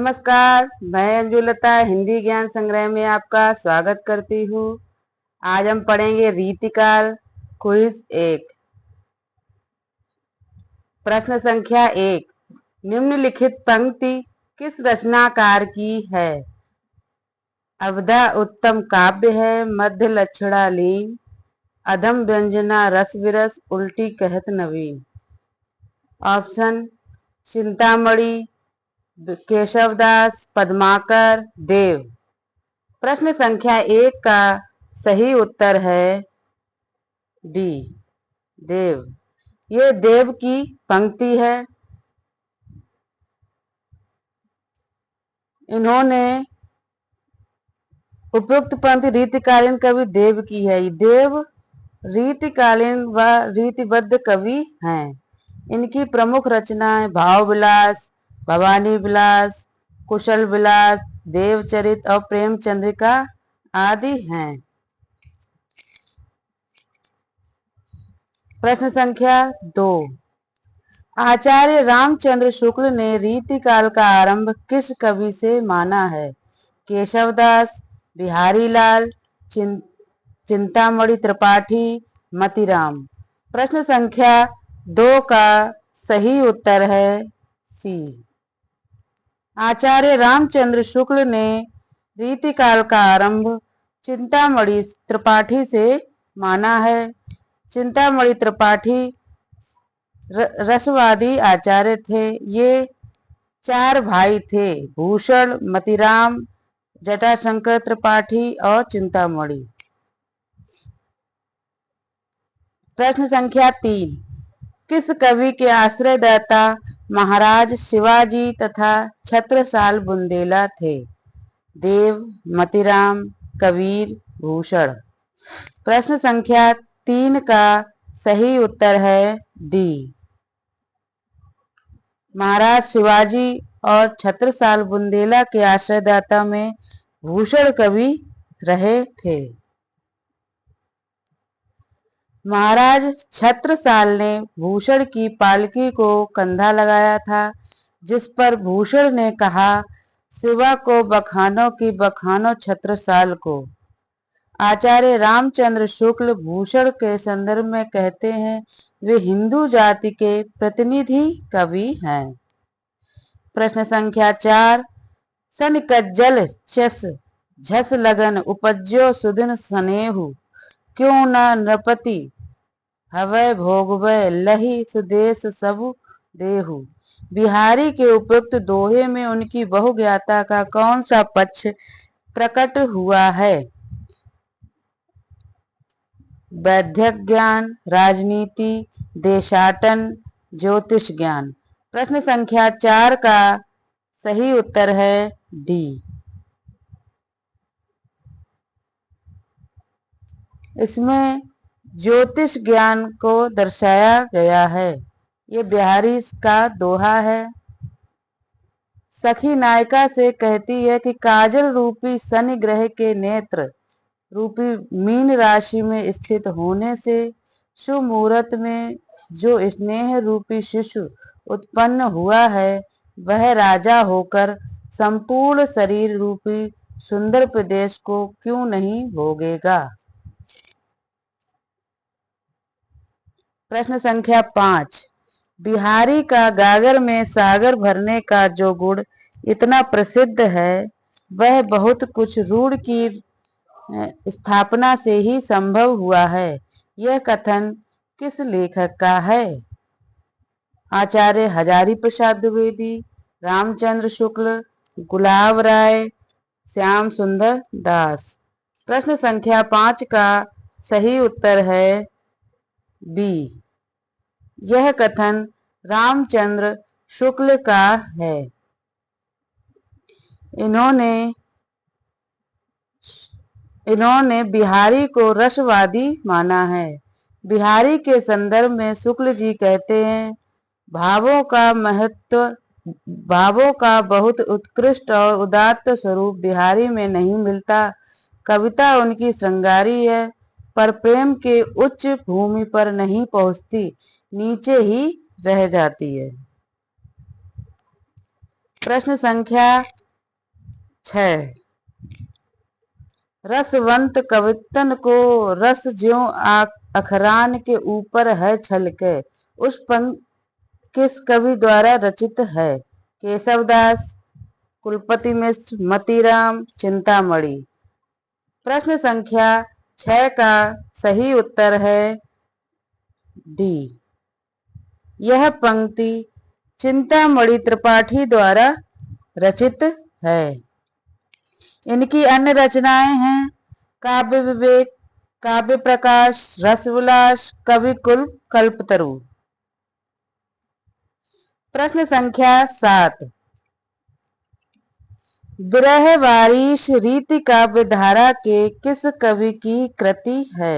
नमस्कार, मैं अंजुलता हिंदी ज्ञान संग्रह में आपका स्वागत करती हूँ। आज हम पढ़ेंगे रीतिकाल क्विज 1। प्रश्न संख्या 1। निम्नलिखित पंक्ति किस रचनाकार की है? अवधा उत्तम काव्य है, मध्य लक्षणा लीन, अधम व्यंजना रस विरस, उल्टी कहत नवीन। ऑप्शन: चिंतामणि, केशवदास, पद्माकर, देव। प्रश्न संख्या 1 का सही उत्तर है डी, देव। ये देव की पंक्ति है। इन्होंने उपयुक्त पंक्ति रीतिकालीन कवि देव की है। देव रीतिकालीन व रीतिबद्ध कवि हैं। इनकी प्रमुख रचनाएं भाव विलास, भवानी विलास, कुशल विलास, देवचरित और प्रेमचंद्रिका आदि हैं। प्रश्न संख्या 2। आचार्य रामचंद्र शुक्ल ने रीतिकाल का आरंभ किस कवि से माना है? केशवदास, बिहारी लाल, चिंतामणि त्रिपाठी, मतीराम। प्रश्न संख्या 2 का सही उत्तर है सी। आचार्य रामचंद्र शुक्ल ने रीतिकाल का आरंभ चिंतामणि त्रिपाठी से माना है। चिंतामणि त्रिपाठी रसवादी आचार्य थे। ये 4 भाई थे: भूषण, मतीराम, जटाशंकर त्रिपाठी और चिंतामणि। प्रश्न संख्या 3। किस कवि के आश्रयदाता महाराज शिवाजी तथा छत्रसाल बुंदेला थे? देव, मतीराम, कबीर, भूषण। प्रश्न संख्या 3 का सही उत्तर है डी। महाराज शिवाजी और छत्रसाल बुंदेला के आश्रयदाता में भूषण कवि रहे थे। महाराज छत्रसाल ने भूषण की पालकी को कंधा लगाया था, जिस पर भूषण ने कहा, शिवा को बखानो की बखानो छत्रसाल को। आचार्य रामचंद्र शुक्ल भूषण के संदर्भ में कहते हैं, वे हिंदू जाति के प्रतिनिधि कवि हैं। प्रश्न संख्या 4। सन कज्जल चस झस लगन उपज्यो सुदिन स्नेहु, क्यों न नृपति हवै भोगवै लहि सुदेश सबु देहु। बिहारी के उपयुक्त दोहे में उनकी बहुज्ञता का कौन सा पक्ष प्रकट हुआ है? वैद्यक ज्ञान, राजनीति, देशाटन, ज्योतिष ज्ञान। प्रश्न संख्या 4 का सही उत्तर है डी। इसमें ज्योतिष ज्ञान को दर्शाया गया है। ये बिहारी का दोहा है। सखी नायिका से कहती है कि काजल रूपी शनि ग्रह के नेत्र रूपी मीन राशि में स्थित होने से शुभ मुहूर्त में जो स्नेह रूपी शिशु उत्पन्न हुआ है, वह राजा होकर संपूर्ण शरीर रूपी सुंदर प्रदेश को क्यों नहीं भोगेगा। प्रश्न संख्या 5। बिहारी का गागर में सागर भरने का जो गुण इतना प्रसिद्ध है, वह बहुत कुछ रूढ़ की स्थापना से ही संभव हुआ है। यह कथन किस लेखक का है? आचार्य हजारी प्रसाद द्विवेदी, रामचंद्र शुक्ल, गुलाब राय, श्याम सुंदर दास। प्रश्न संख्या 5 का सही उत्तर है बी। यह कथन रामचंद्र शुक्ल का है। इन्होंने बिहारी को रसवादी माना है। बिहारी के संदर्भ में शुक्ल जी कहते हैं, भावों का बहुत उत्कृष्ट और उदात्त स्वरूप बिहारी में नहीं मिलता। कविता उनकी श्रृंगारी है, पर प्रेम के उच्च भूमि पर नहीं पहुंचती, नीचे ही रह जाती है। प्रश्न संख्या 6 रसवंत कवितन को रस ज्यों अखरान के ऊपर है छलके, उस पंक्ति किस कवि द्वारा रचित है? केशवदास, कुलपति मिश्र, मतीराम, चिंतामणि। प्रश्न संख्या 6 का सही उत्तर है डी। यह पंक्ति चिंतामणि त्रिपाठी द्वारा रचित है। इनकी अन्य रचनाएं हैं काव्य विवेक, काव्य प्रकाश, रसविलास, कविकुल, कल्पतरु। प्रश्न संख्या 7 विरह वारिश रीति काव्य धारा के किस कवि की कृति है?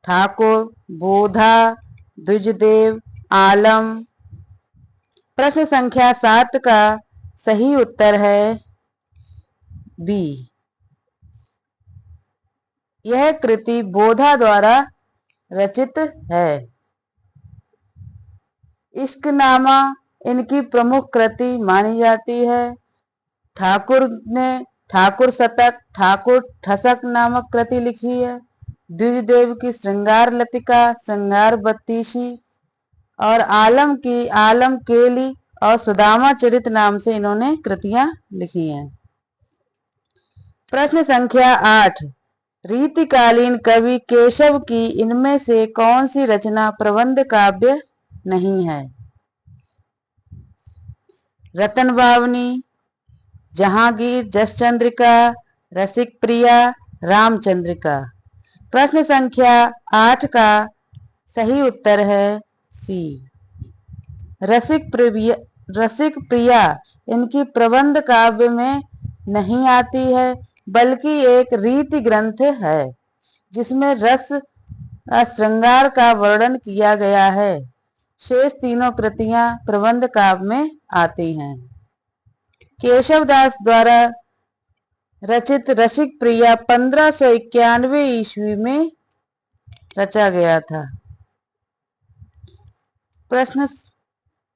ठाकुर, बोधा, द्विजदेव, आलम। प्रश्न संख्या 7 का सही उत्तर है बी। यह कृति बोधा द्वारा रचित है। इश्कनामा इनकी प्रमुख कृति मानी जाती है। ठाकुर ने ठाकुर शतक, ठाकुर ठसक नामक कृति लिखी है। द्विजदेव की श्रृंगार लतिका, श्रृंगार बत्तीसी और आलम की आलम केली और सुदामा चरित नाम से इन्होंने कृतियां लिखी हैं। प्रश्न संख्या 8 रीतिकालीन कवि केशव की इनमें से कौन सी रचना प्रबंध काव्य नहीं है? रतन बावनी, जहांगीर, जसचंद्रिका, रसिक प्रिया, रामचंद्रिका। प्रश्न संख्या 8 का सही उत्तर है सी। रसिक प्रिया इनकी प्रबंध काव्य में नहीं आती है, बल्कि एक रीति ग्रंथ है जिसमें रस श्रृंगार का वर्णन किया गया है। शेष तीनों कृतियां प्रबंध काव्य में आती हैं। केशवदास द्वारा रचित रसिक प्रिया 1591 ईस्वी में रचा गया था। प्रश्न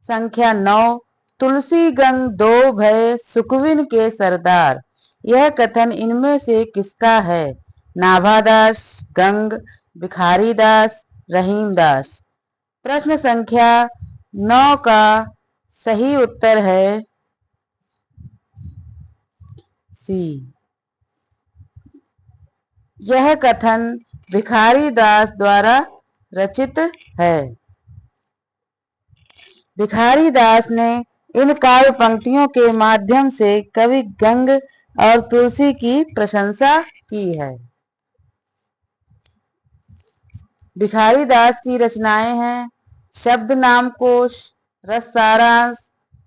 संख्या 9 तुलसी गंग दो भय सुखविन के सरदार, यह कथन इनमें से किसका है? नाभादास, गंग, भिखारीदास, रहीमदास। प्रश्न संख्या 9 का सही उत्तर है सी। यह कथन भिखारीदास द्वारा रचित है। भिखारीदास ने इन काव्य पंक्तियों के माध्यम से कवि गंग और तुलसी की प्रशंसा की है। भिखारीदास की रचनाएं हैं शब्द नामकोश, रस सारांश,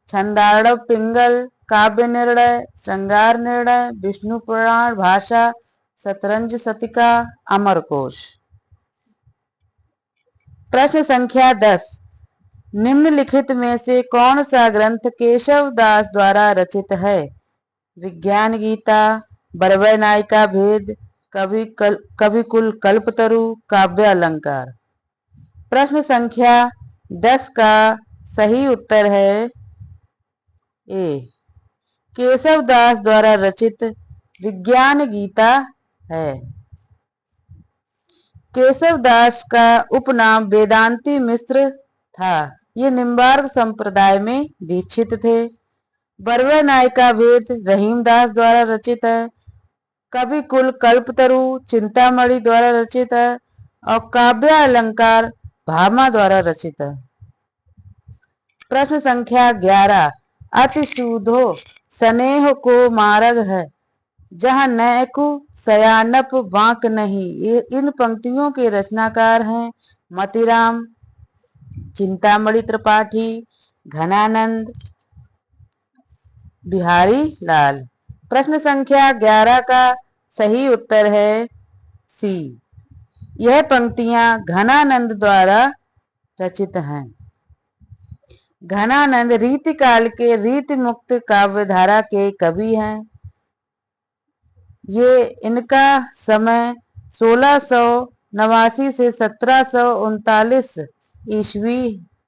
छंदार्णव पिंगल, काव्य निर्णय, श्रृंगार निर्णय, विष्णु पुराण भाषा, शतरंज शतिका, अमरकोश। प्रश्न संख्या 10 निम्नलिखित में से कौन सा ग्रंथ केशवदास द्वारा रचित है? विज्ञान गीता, बरवय नायिका भेद, कविकुल कल्पतरु, काव्य अलंकार। प्रश्न संख्या 10 का सही उत्तर है ए। केशवदास द्वारा रचित विज्ञान गीता है। केशवदास का उपनाम वेदांती मिश्र था। ये निम्बार्क संप्रदाय में दीक्षित थे। बरवय नायिका भेद रहीमदास द्वारा रचित है। कविकुल कल्पतरु चिंतामणि द्वारा रचित है और काव्य अलंकार भामा द्वारा रचित है। प्रश्न संख्या 11 अति सूधो स्नेह को मार्ग है, जहाँ नैकु सयानप बांक नहीं। इन पंक्तियों के रचनाकार हैं मतीराम, चिंतामणि त्रिपाठी, घनानंद, बिहारी लाल। प्रश्न संख्या 11 का सही उत्तर है सी। यह पंक्तियां घनानंद द्वारा रचित हैं। घनानंद रीतिकाल के रीति मुक्त काव्यधारा के कवि हैं। ये इनका समय 1689 से 1739 ईस्वी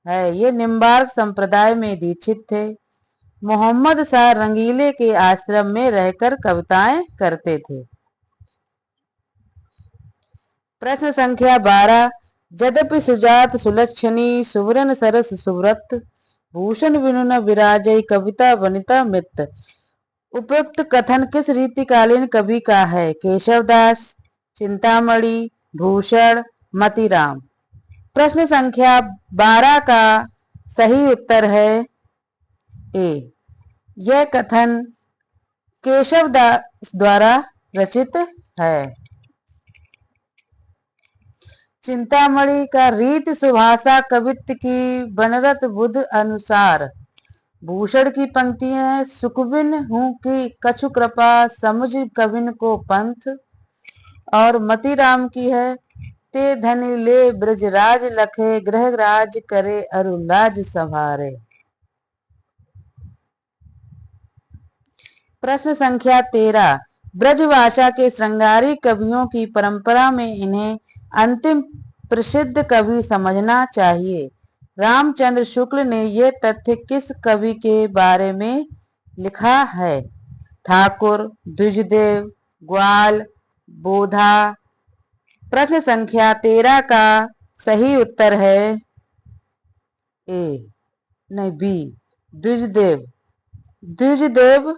है। ये निम्बार्क संप्रदाय में दीक्षित थे। मोहम्मद शाह रंगीले के आश्रम में रहकर कविताएं करते थे। प्रश्न संख्या 12। यद्यपि सुजात सुलक्षणी सुवरन सरस सुव्रत भूषण विनु न विराजई कविता वनिता मित। उपयुक्त कथन किस रीतिकालीन कवि का है? केशवदास, चिंतामणि, भूषण, मतीराम। प्रश्न संख्या 12 का सही उत्तर है ए। यह कथन केशवदास द्वारा रचित है। चिंतामणि का रीत सुभाषा कवित्व की बनरत बुध अनुसार। भूषण की पंक्तियां हैं, सुखबिन हूं कि कछु कृपा समुझ कविन को पंथ। और मतीराम की है, ते धन ले ब्रजराज लखे ग्रह राज करे अरुलाज संभारे। प्रश्न संख्या 13। ब्रजभाषा के श्रृंगारी कवियों की परंपरा में इन्हें अंतिम प्रसिद्ध कवि समझना चाहिए। रामचंद्र शुक्ल ने यह तथ्य किस कवि के बारे में लिखा है? ठाकुर, द्विजदेव, ग्वाल, बोधा। प्रश्न संख्या 13 का सही उत्तर है ए, नहीं बी, द्विजदेव। द्विजदेव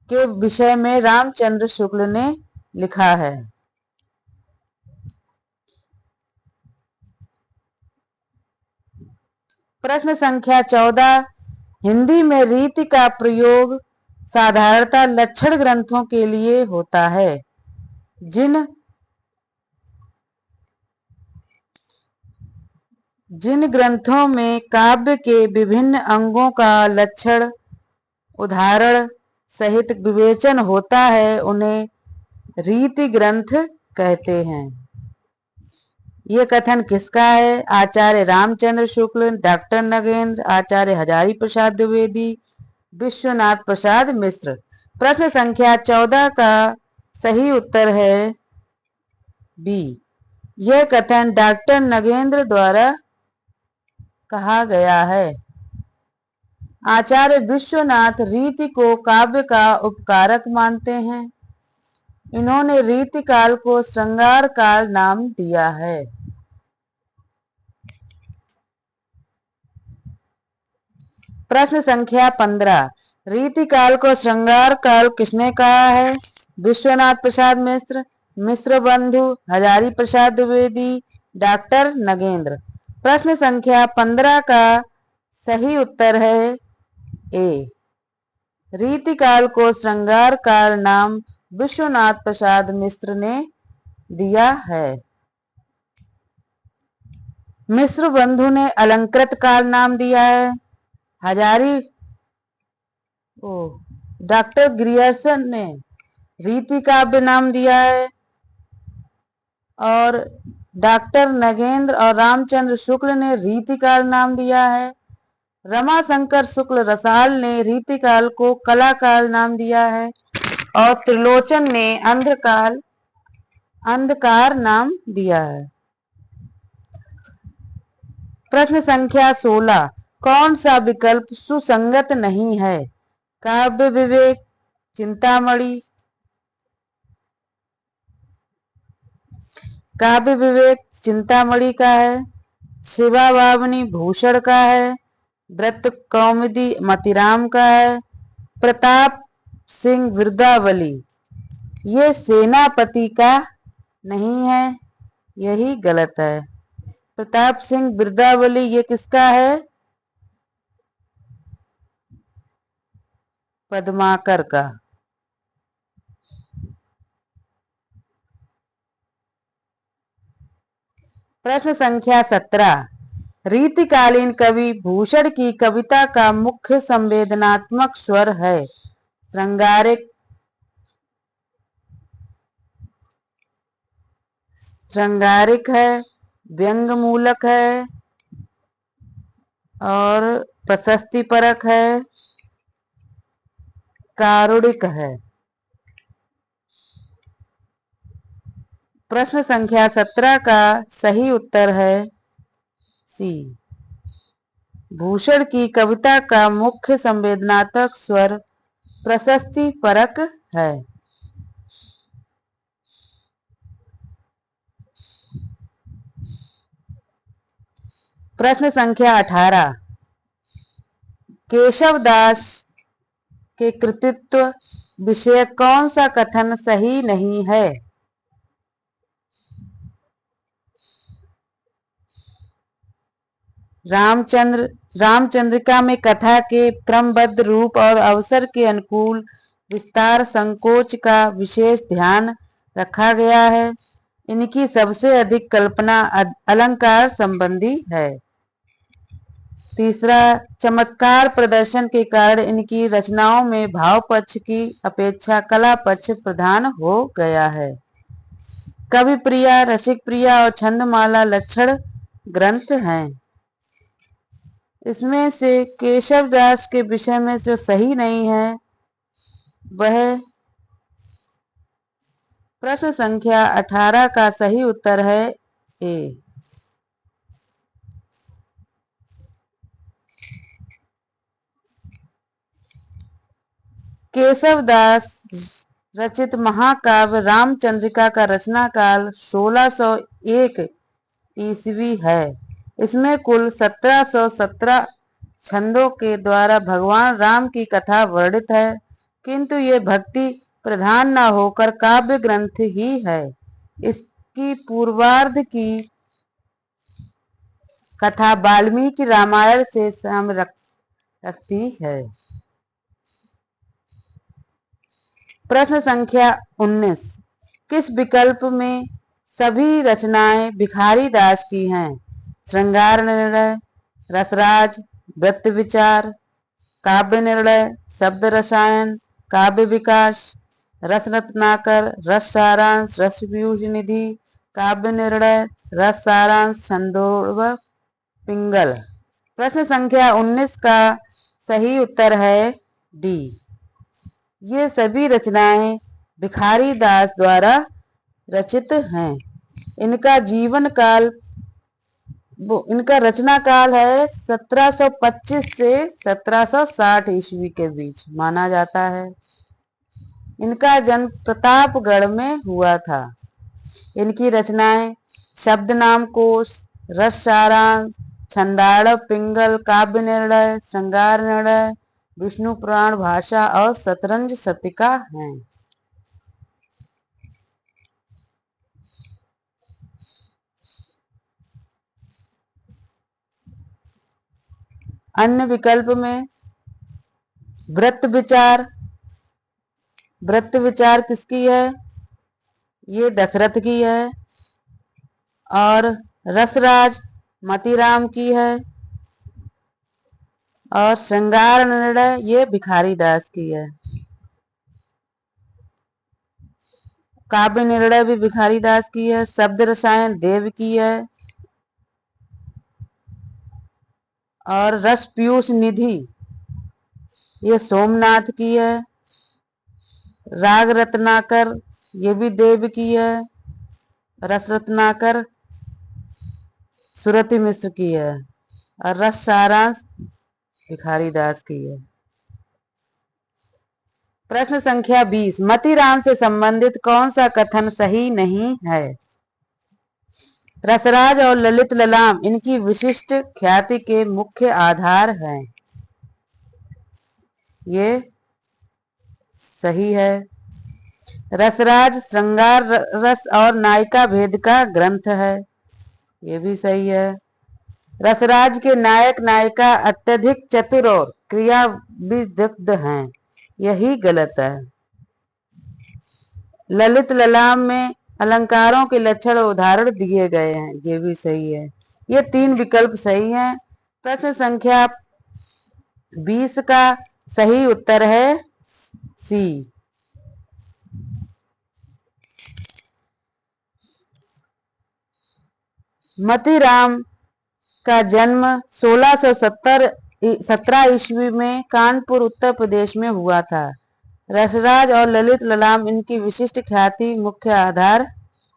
के विषय में रामचंद्र शुक्ल ने लिखा है। प्रश्न संख्या 14। हिंदी में रीति का प्रयोग साधारणतः लक्षण ग्रंथों के लिए होता है। जिन ग्रंथों में काव्य के विभिन्न अंगों का लक्षण उदाहरण सहित विवेचन होता है उन्हें रीति ग्रंथ कहते हैं। ये कथन किसका है? आचार्य रामचंद्र शुक्ल, डॉक्टर नगेंद्र, आचार्य हजारी प्रसाद द्विवेदी, विश्वनाथ प्रसाद मिश्र। प्रश्न संख्या 14 का सही उत्तर है बी। यह कथन डॉक्टर नगेंद्र द्वारा कहा गया है। आचार्य विश्वनाथ रीति को काव्य का उपकारक मानते हैं। इन्होंने रीति काल को श्रृंगार काल नाम दिया है। प्रश्न संख्या 15। रीति काल को श्रृंगार काल किसने कहा है? विश्वनाथ प्रसाद मिश्र, मिश्र बंधु, हजारी प्रसाद द्विवेदी, डॉक्टर नगेंद्र। प्रश्न संख्या 15 का सही उत्तर है ए। रीति काल को श्रृंगार काल नाम विश्वनाथ प्रसाद मिश्र ने दिया है। मिश्र बंधु ने अलंकृत काल नाम दिया है। हजारी डॉक्टर ग्रियर्सन ने रीति काव्य नाम दिया है। और डॉक्टर नगेंद्र और रामचंद्र शुक्ल ने रीति काल नाम दिया है। रमाशंकर शुक्ल रसाल ने रीति काल को कला काल नाम दिया है। और त्रिलोचन ने अंधकार नाम दिया है। प्रश्न संख्या 16। कौन सा विकल्प सुसंगत नहीं है? काव्य विवेक, चिंतामणि। काव्य विवेक चिंतामणि का है। शिवा बावनी भूषण का है। व्रत कौमुदी मतीराम का है। प्रताप सिंह बिरदावली ये सेनापति का नहीं है, यही गलत है। प्रताप सिंह बिरदावली ये किसका है? पद्माकर का। प्रश्न संख्या 17। रीतिकालीन कवि भूषण की कविता का मुख्य संवेदनात्मक स्वर है? श्रृंगारिक है, व्यंग मूलक है और प्रशस्ति परक है, कारुणिक है। प्रश्न संख्या 17 का सही उत्तर है सी। भूषण की कविता का मुख्य संवेदनात्मक स्वर प्रशस्ति परक है। प्रश्न संख्या 18। केशव दास के कृतित्व विषय कौन सा कथन सही नहीं है? रामचंद्रिका में कथा के क्रमबद्ध रूप और अवसर के अनुकूल विस्तार संकोच का विशेष ध्यान रखा गया है। इनकी सबसे अधिक कल्पना अलंकार संबंधी है। तीसरा, चमत्कार प्रदर्शन के कारण इनकी रचनाओं में भाव पक्ष की अपेक्षा कला पक्ष प्रधान हो गया है। कवि प्रिया, रसिक प्रिया और छंदमाला लक्षण ग्रंथ हैं। इसमें से केशव दास के विषय में जो सही नहीं है वह प्रश्न संख्या 18 का सही उत्तर है ए। केशव दास रचित महाकाव्य रामचंद्रिका का रचना काल 1601 ईस्वी है। इसमें कुल 1717 छंदों के द्वारा भगवान राम की कथा वर्णित है, किंतु ये भक्ति प्रधान न होकर काव्य ग्रंथ ही है। इसकी पूर्वार्ध की कथा वाल्मीकि रामायण से साम्य रखती है। प्रश्न संख्या 19। किस विकल्प में सभी रचनाएं भिखारी दास की हैं? श्रृंगार निर्णय, रसराज, वृत्त विचार, काव्य निर्णय, शब्द रसायन, काव्य विकास, रस रत्नाकर, रस सारांश, रस पीयूष निधि, काव्य निर्णय, रस सारांश, छंदोर्व पिंगल। प्रश्न संख्या 19 का सही उत्तर है डी। ये सभी रचनाएं भिखारी दास द्वारा रचित हैं। इनका जीवन काल इनका रचना काल है 1725 से 1760 ईस्वी के बीच माना जाता है। इनका जन्म प्रतापगढ़ में हुआ था। इनकी रचनाएं शब्द नामकोश, रस सारांश, छंदाड़व पिंगल, काव्य निर्णय, श्रृंगार निर्णय, विष्णु पुराण भाषा और शतरंज शतिका हैं। अन्य विकल्प में वृत्त विचार किसकी है? ये दशरथ की है। और रसराज मतीराम की है। और श्रृंगार निर्णय ये भिखारी दास की है। काव्य निर्णय भी भिखारी दास की है। शब्द रसायन देव की है। और रस पीयूष निधि ये सोमनाथ की है। राग रत्नाकर ये भी देव की है। रस रत्नाकर सुरति मिश्र की है। और रस सारांश भिखारी दास की है। प्रश्न संख्या 20। मतीराम से संबंधित कौन सा कथन सही नहीं है? रसराज और ललित ललाम इनकी विशिष्ट ख्याति के मुख्य आधार हैं। ये सही है। रसराज श्रृंगार रस और नायिका भेद का ग्रंथ है। ये भी सही है। रसराज के नायक नायिका अत्यधिक चतुर और क्रियाविदग्ध हैं। यही गलत है। ललित ललाम में अलंकारों के लक्षण उदाहरण दिए गए हैं। ये भी सही है। ये 3 विकल्प सही हैं। प्रश्न संख्या 20 का सही उत्तर है सी। मतीराम का जन्म 1617 ईस्वी में कानपुर उत्तर प्रदेश में हुआ था। रसराज और ललित ललाम इनकी विशिष्ट ख्याति मुख्य आधार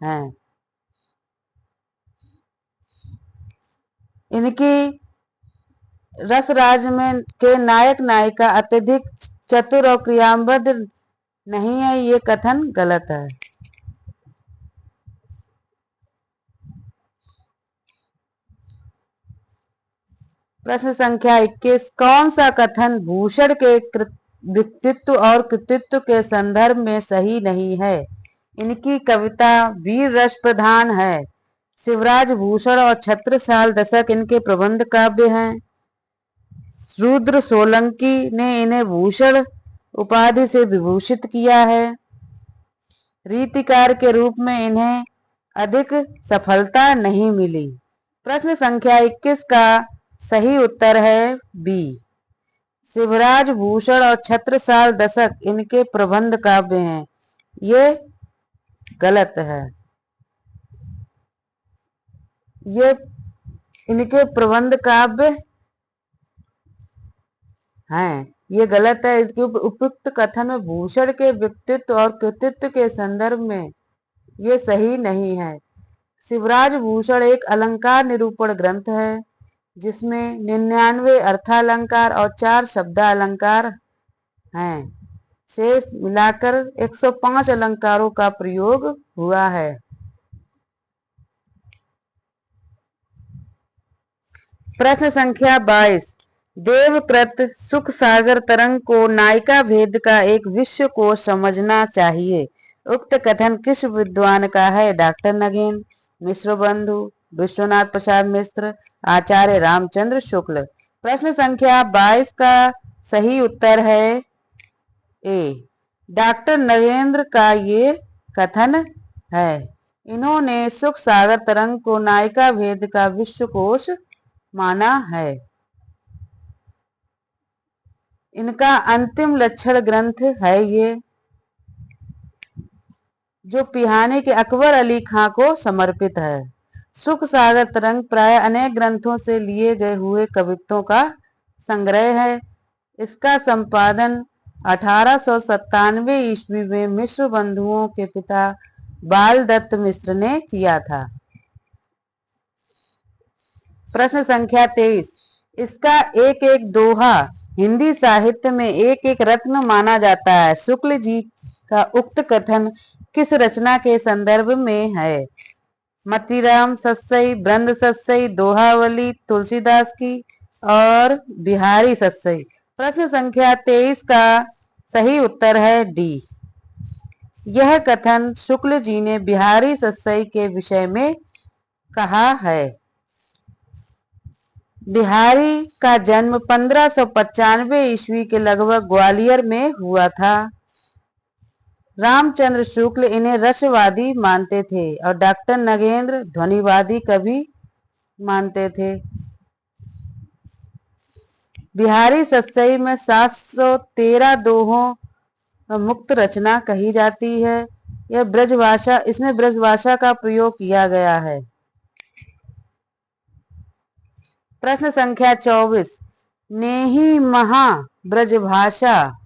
हैं। इनकी रसराज में के नायक नायिका अत्यधिक चतुर और क्रियाबद्ध नहीं है, ये कथन गलत है। प्रश्न संख्या 21, कौन सा कथन भूषण के व्यक्तित्व और कृतित्व के संदर्भ में सही नहीं है? इनकी कविता वीर रस प्रधान है। शिवराज भूषण और छत्रसाल दशक इनके प्रबंध काव्य हैं। रुद्र सोलंकी ने इन्हें भूषण उपाधि से विभूषित किया है। रीतिकार के रूप में इन्हें अधिक सफलता नहीं मिली। प्रश्न संख्या 21 का सही उत्तर है बी। शिवराज भूषण और छत्रसाल दशक इनके प्रबंध काव्य हैं, ये गलत है। ये इनके प्रबंध काव्य हैं, ये गलत है। इसके उपयुक्त कथन में भूषण के व्यक्तित्व और कृतित्व के संदर्भ में ये सही नहीं है। शिवराज भूषण एक अलंकार निरूपण ग्रंथ है जिसमें 99 अर्थालंकार और 4 शब्दालंकार हैं। शेष मिलाकर 105 अलंकारों का प्रयोग हुआ है। प्रश्न संख्या 22, देवकृत सुख सागर तरंग को नायिका भेद का एक विश्वकोश समझना चाहिए। उक्त कथन किस विद्वान का है? डॉक्टर नगेन, मिश्र बंधु, विश्वनाथ प्रसाद मिश्र, आचार्य रामचंद्र शुक्ल। प्रश्न संख्या 22 का सही उत्तर है ए, डॉक्टर नगेंद्र का ये कथन है। इन्होंने सुख सागर तरंग को नायिका भेद का विश्वकोश माना है। इनका अंतिम लक्षण ग्रंथ है ये, जो पिहानी के अकबर अली खां को समर्पित है। सुख सागर तरंग प्राय अनेक ग्रंथों से लिए गए हुए कवित्वों का संग्रह है। इसका संपादन 1897 ईस्वी में मिश्र बंधुओं के पिता बाल दत्त मिश्र ने किया था। प्रश्न संख्या 23, इसका एक एक दोहा हिंदी साहित्य में एक एक रत्न माना जाता है। शुक्ल जी का उक्त कथन किस रचना के संदर्भ में है? मतीराम सत्सई, ब्रंद सत्सई, दोहावली तुलसीदास की और बिहारी सत्सई। प्रश्न संख्या 23 का सही उत्तर है डी। यह कथन शुक्ल जी ने बिहारी सत्सई के विषय में कहा है। बिहारी का जन्म 1595 ईस्वी के लगभग ग्वालियर में हुआ था। रामचंद्र शुक्ल इन्हें रसवादी मानते थे और डॉक्टर नगेंद्र ध्वनिवादी कवि मानते थे। बिहारी सत्सई में 713 दोहों मुक्त रचना कही जाती है। यह ब्रजभाषा, इसमें ब्रजभाषा का प्रयोग किया गया है। प्रश्न संख्या 24, नेही महा ब्रजभाषा,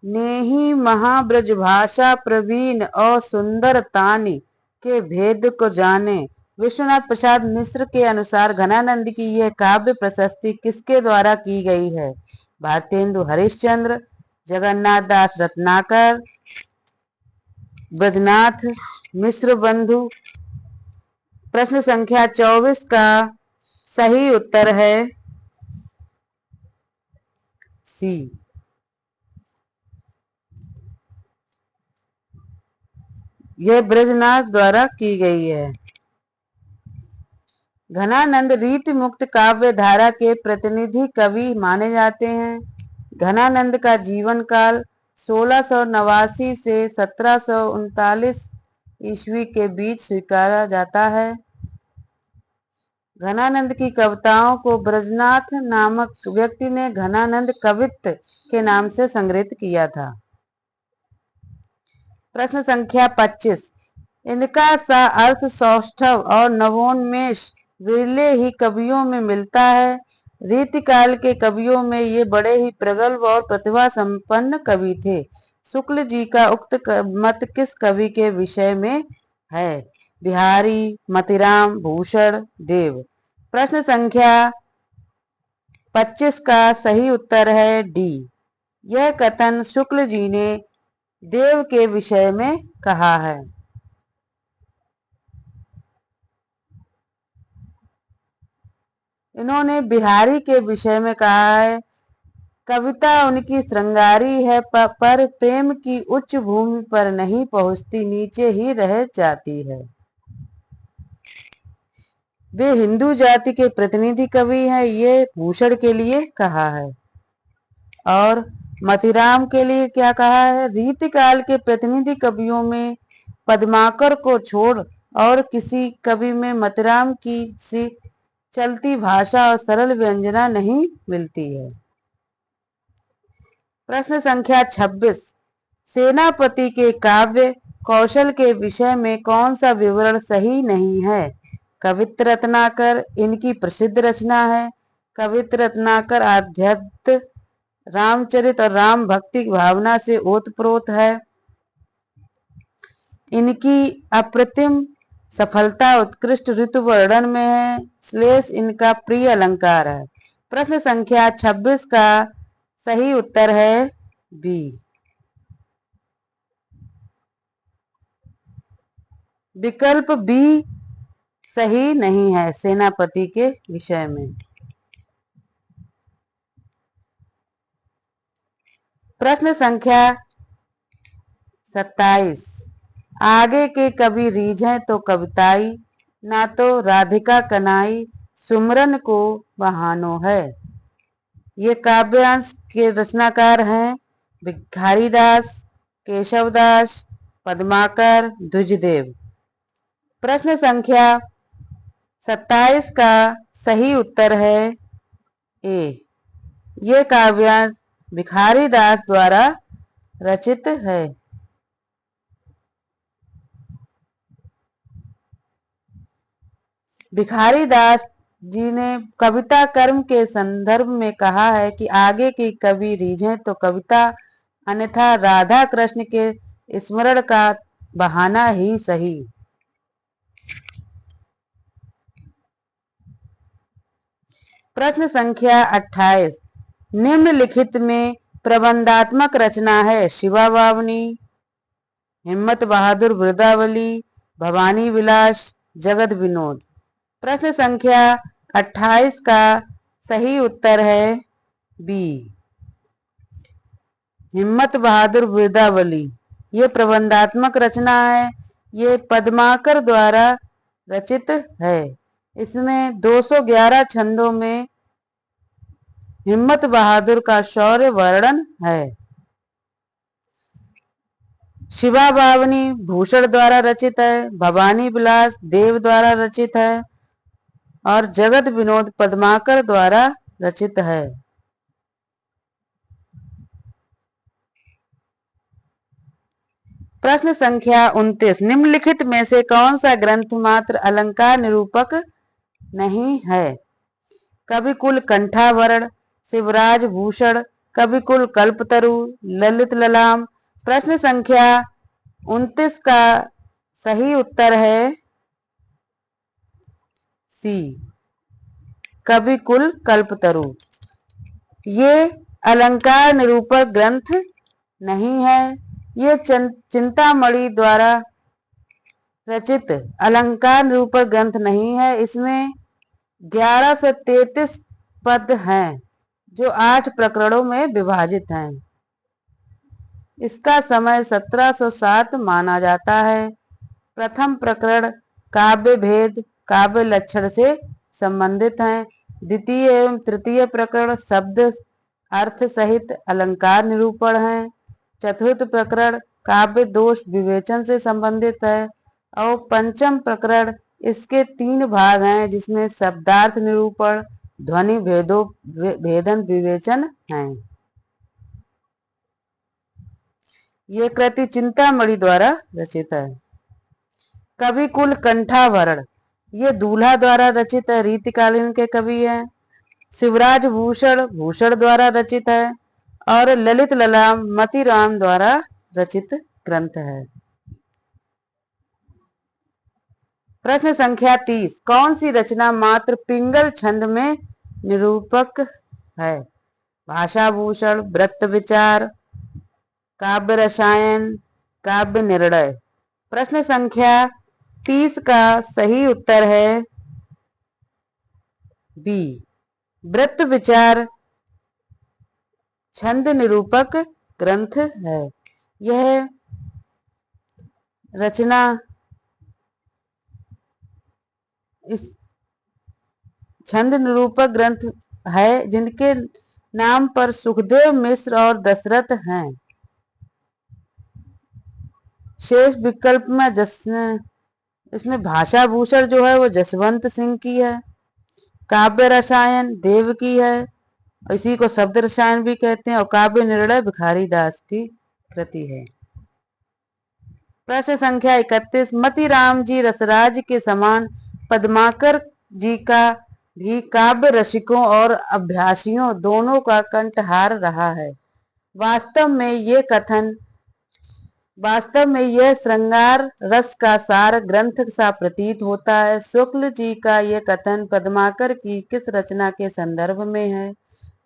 नेही महाब्रजभाषा प्रवीण और सुंदर तानी के भेद को जाने। विश्वनाथ प्रसाद मिश्र के अनुसार घनानंद की यह काव्य प्रशस्ति किसके द्वारा की गई है? भारतेंदु हरिश्चंद्र, जगन्नाथ दास रत्नाकर, ब्रजनाथ मिश्र बंधु। प्रश्न संख्या 24 का सही उत्तर है सी। यह ब्रजनाथ द्वारा की गई है। घनानंद रीति मुक्त काव्य धारा के प्रतिनिधि कवि माने जाते हैं। घनानंद का जीवन काल 1689 से 1739 ईस्वी के बीच स्वीकारा जाता है। घनानंद की कविताओं को ब्रजनाथ नामक व्यक्ति ने घनानंद कवित्त के नाम से संग्रहित किया था। प्रश्न संख्या 25, इनका सा अर्थ सौष्ठव और नवोन्मेष विरले ही कवियों में मिलता है। रीतिकाल के कवियों में ये बड़े ही प्रगल्भ और प्रतिभा संपन्न कवि थे। शुक्ल जी का उक्त मत किस कवि के विषय में है? बिहारी, मतीराम, भूषण, देव। प्रश्न संख्या 25 का सही उत्तर है डी। यह कथन शुक्ल जी ने देव के विषय में कहा है। इन्होंने बिहारी के विषय में कहा है, कविता उनकी श्रृंगारी है पर प्रेम की उच्च भूमि पर नहीं पहुंचती, नीचे ही रह जाती है। वे हिंदू जाति के प्रतिनिधि कवि हैं, ये भूषण के लिए कहा है। और मतिराम के लिए क्या कहा है, रीतिकाल के प्रतिनिधि कवियों में पद्माकर को छोड़ और किसी कवि में मतिराम की सी चलती भाषा और सरल व्यंजना नहीं मिलती है। प्रश्न संख्या 26, सेनापति के काव्य कौशल के विषय में कौन सा विवरण सही नहीं है। कवित्र रत्नाकर इनकी प्रसिद्ध रचना है। कवित्र रत्नाकर आध्यात्म, रामचरित और राम भक्ति भावना से ओतप्रोत है। इनकी अप्रतिम सफलता उत्कृष्ट ऋतु वर्णन में है। श्लेष इनका प्रिय अलंकार है। प्रश्न संख्या 26 का सही उत्तर है बी। विकल्प बी सही नहीं है सेनापति के विषय में। प्रश्न संख्या 27, आगे के कवि रीझें तो कविताई, ना तो राधिका कनाई, सुमरन को बहानो है। ये काव्यांश के रचनाकार हैं भिखारीदास, केशवदास, पद्माकर, द्विजदेव। प्रश्न संख्या 27 का सही उत्तर है ए। ये काव्यांश भिखारीदास द्वारा रचित है। भिखारीदास जी ने कविता कर्म के संदर्भ में कहा है कि आगे की कवि रीझें तो कविता, अन्यथा राधा कृष्ण के स्मरण का बहाना ही सही। प्रश्न संख्या 28, निम्नलिखित में प्रबंधात्मक रचना है। शिवा बावनी, हिम्मत बहादुर वृदावली, भवानी विलास, जगत विनोद। प्रश्न संख्या 28 का सही उत्तर है बी। हिम्मत बहादुर वृदावली ये प्रबंधात्मक रचना है। ये पद्माकर द्वारा रचित है। इसमें 211 छंदों में हिम्मत बहादुर का शौर्य वर्णन है। शिवा बावनी भूषण द्वारा रचित है। भवानी विलास देव द्वारा रचित है और जगत विनोद पद्माकर द्वारा रचित है। प्रश्न संख्या 29, निम्नलिखित में से कौन सा ग्रंथ मात्र अलंकार निरूपक नहीं है। कविकुल कंठाभरण, शिवराज भूषण, कविकुल कल्पतरु, ललित ललाम। प्रश्न संख्या 29 का सही उत्तर है सी, कविकुल कल्पतरु। ये अलंकार निरूपक ग्रंथ नहीं है। ये चिंतामणि द्वारा रचित अलंकार निरूपक ग्रंथ नहीं है। इसमें 1133 पद हैं जो 8 प्रकरणों में विभाजित हैं। इसका समय 1707 माना जाता है। प्रथम प्रकरण काव्य भेद काव्य लक्षण से संबंधित हैं। द्वितीय एवं तृतीय प्रकरण शब्द अर्थ सहित अलंकार निरूपण है। चतुर्थ प्रकरण काव्य दोष विवेचन से संबंधित है और पंचम प्रकरण इसके 3 भाग हैं जिसमें शब्दार्थ निरूपण, ध्वनि भेदन विवेचन है। ये कृति चिंतामणि द्वारा रचित है। कविकुल कंठाभरण ये दूल्हा द्वारा रचित है, रीतिकालीन के कवि हैं। शिवराज भूषण भूषण द्वारा रचित है और ललित ललाम मतिराम द्वारा रचित ग्रंथ है। प्रश्न संख्या 30, कौन सी रचना मात्र पिंगल छंद में निरूपक है? भाषा भूषण, वृत्त विचार, काव्य रसायन, काव्य निर्णय। प्रश्न संख्या 30 का सही उत्तर है बी, वृत्त विचार छंद निरूपक ग्रंथ है। यह रचना इस छंद निरूपक ग्रंथ है जिनके नाम पर सुखदेव मिश्र और दशरथ हैं। शेष विकल्प में इसमें भाषा भूषण जो है वो जसवंत सिंह की है, काव्य रसायन देव की है, इसी को शब्द रसायन भी कहते हैं, और काव्य निर्णय भिखारी दास की कृति है। प्रश्न संख्या 31, मतीराम जी रसराज के समान पद्माकर जी का भी काव्य रसिकों और अभ्यासियों दोनों का कंठहार रहा है। वास्तव में यह श्रृंगार रस का सार ग्रंथ सा प्रतीत होता है। शुक्ल जी का यह कथन पद्माकर की किस रचना के संदर्भ में है?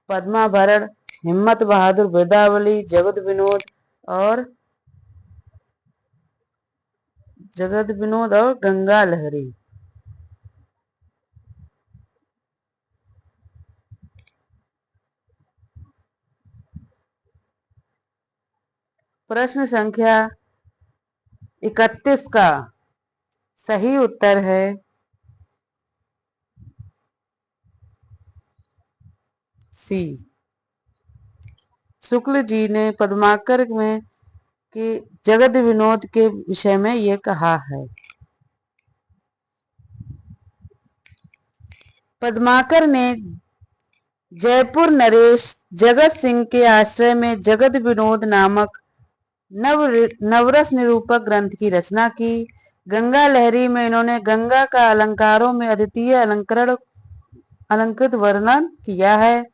पद्माभरण, हिम्मत बहादुर वेदावली, जगत विनोद और गंगा लहरी। प्रश्न संख्या 31 का सही उत्तर है सी, शुक्ल जी ने पद्माकर में कि जगत विनोद के विषय में ये कहा है। पद्माकर ने जयपुर नरेश जगत सिंह के आश्रय में जगत विनोद नामक नवरस निरूपक ग्रंथ की रचना की। गंगा लहरी में इन्होंने गंगा का अलंकारों में अद्वितीय अलंकृत वर्णन किया है।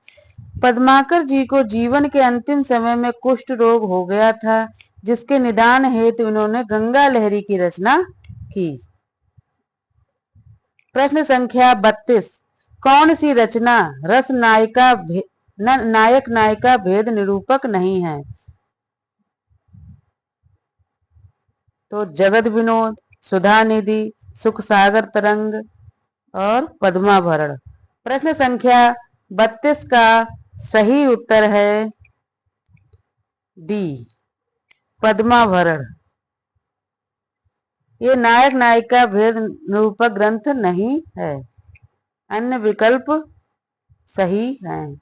पद्माकर जी को जीवन के अंतिम समय में कुष्ठ रोग हो गया था, जिसके निदान हेतु इन्होंने गंगा लहरी की रचना की। प्रश्न संख्या 32, कौन सी रचना रस नायक नायिका भेद निरूपक नहीं है? तो जगत विनोद, सुधा निधि, सुख सागर तरंग और पद्माभरण। प्रश्न संख्या 32 का सही उत्तर है डी, पद्माभरण। ये नायक नायिका भेद निरूपक ग्रंथ नहीं है, अन्य विकल्प सही हैं।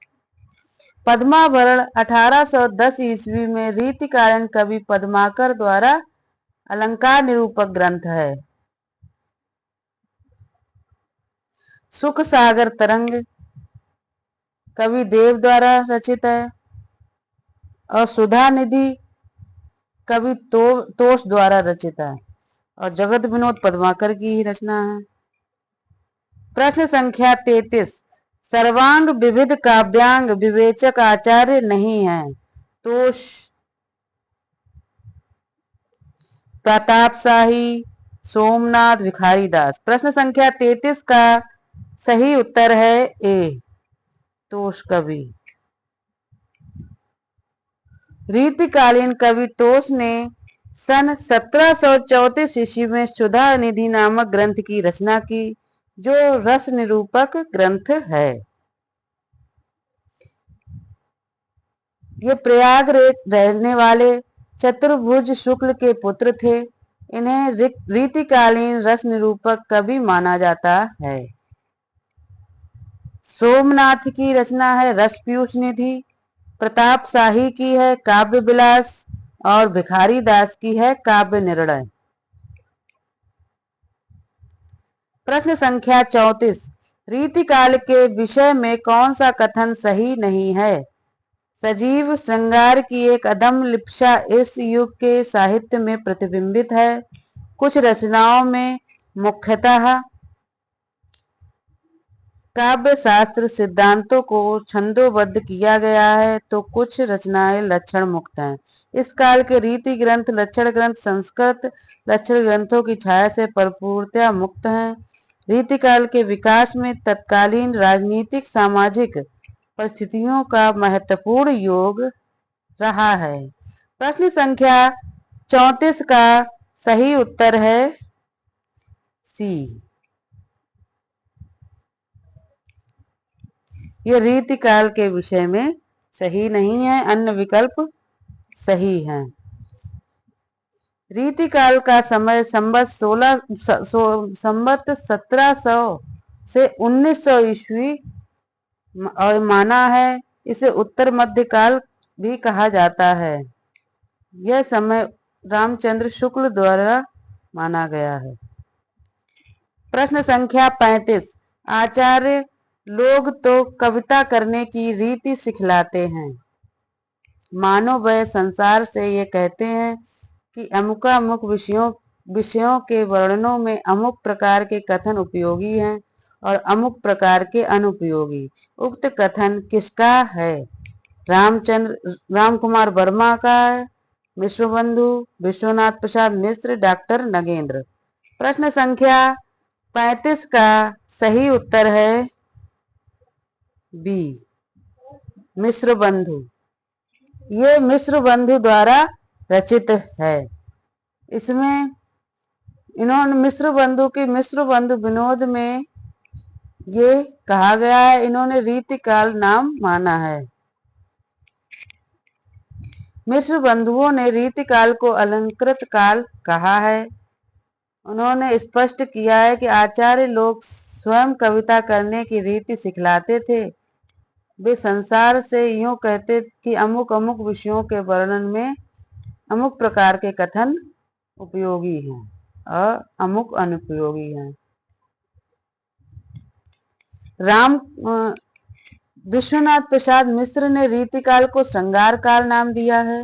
पद्माभरण 1810 ईस्वी में रीतिकालीन कवि पद्माकर द्वारा अलंकार निरूपक ग्रंथ है। सुख सागर तरंग कवि देव द्वारा रचित है और सुधा निधि कवि तोष द्वारा रचित है और जगत विनोद पद्माकर की ही रचना है। प्रश्न संख्या 33, सर्वांग विविध काव्यांग विवेचक आचार्य नहीं है? तोष, प्रताप शाही, सोमनाथ, भिखारी दास। प्रश्न संख्या 33 का सही उत्तर है ए, तोष कवि। रीतिकालीन कवि तोष ने सन 1734 ईस्वी में सुधा निधि नामक ग्रंथ की रचना की, जो रस निरूपक ग्रंथ है। ये प्रयाग रहने वाले चतुर्भुज शुक्ल के पुत्र थे। इन्हें रीतिकालीन रस निरूपक कवि माना जाता है। सोमनाथ की रचना है रस पीयूष निधि, प्रताप शाही की है काव्य विलास और भिखारी दास की है काव्य निर्णय। प्रश्न संख्या 34, रीतिकाल के विषय में कौन सा कथन सही नहीं है? सजीव श्रृंगार की एक अदम्य लिप्सा इस युग के साहित्य में प्रतिबिंबित है। कुछ रचनाओं में मुख्यतः काव्य शास्त्र सिद्धांतों को छंदोबद्ध किया गया है तो कुछ रचनाएं लक्षण मुक्त हैं। इस काल के रीति ग्रंथ लक्षण ग्रंथ संस्कृत लक्षण ग्रंथों की छाया से पूर्णतया मुक्त हैं। रीति काल के विकास में तत्कालीन राजनीतिक सामाजिक परिस्थितियों का महत्वपूर्ण योग रहा है। प्रश्न संख्या 34 का सही उत्तर है सी। ये रीति काल के विषय में सही नहीं है, अन्य विकल्प सही हैं। रीति काल का समय संवत 1700 से 1900 ईस्वी माना है। इसे उत्तर मध्य काल भी कहा जाता है। यह समय रामचंद्र शुक्ल द्वारा माना गया है। प्रश्न संख्या 35 आचार्य लोग तो कविता करने की रीति सिखलाते हैं, मानो वह संसार से ये कहते हैं कि अमुक विषयों के वर्णनों में अमुक प्रकार के कथन उपयोगी हैं और अमुक प्रकार के अनुपयोगी। उक्त कथन किसका है? राम कुमार वर्मा का है, मिश्र बंधु, विश्वनाथ प्रसाद मिश्र, डॉक्टर नगेंद्र। प्रश्न संख्या 35 का सही उत्तर है बी, मिश्र बंधु। ये मिश्र बंधु द्वारा रचित है। इसमें इन्होंने मिश्र बंधु विनोद में ये कहा गया है, इन्होंने रीति काल नाम माना है। मिश्र बंधुओं ने रीति काल को अलंकृत काल कहा है। उन्होंने स्पष्ट किया है कि आचार्य लोग स्वयं कविता करने की रीति सिखलाते थे। वे संसार से यूं कहते कि अमुक अमुक विषयों के वर्णन में अमुक प्रकार के कथन उपयोगी हैं और अमुक अनुपयोगी हैं। विश्वनाथ प्रसाद मिश्र ने रीतिकाल को श्रृंगार काल नाम दिया है।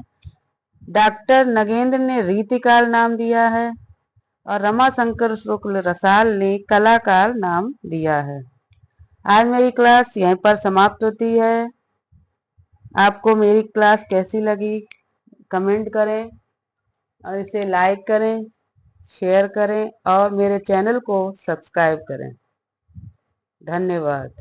डॉक्टर नगेंद्र ने रीतिकाल नाम दिया है और रमाशंकर शुक्ल रसाल ने कलाकाल नाम दिया है। आज मेरी क्लास यहीं पर समाप्त होती है। आपको मेरी क्लास कैसी लगी कमेंट करें और इसे लाइक करें, शेयर करें और मेरे चैनल को सब्सक्राइब करें। धन्यवाद।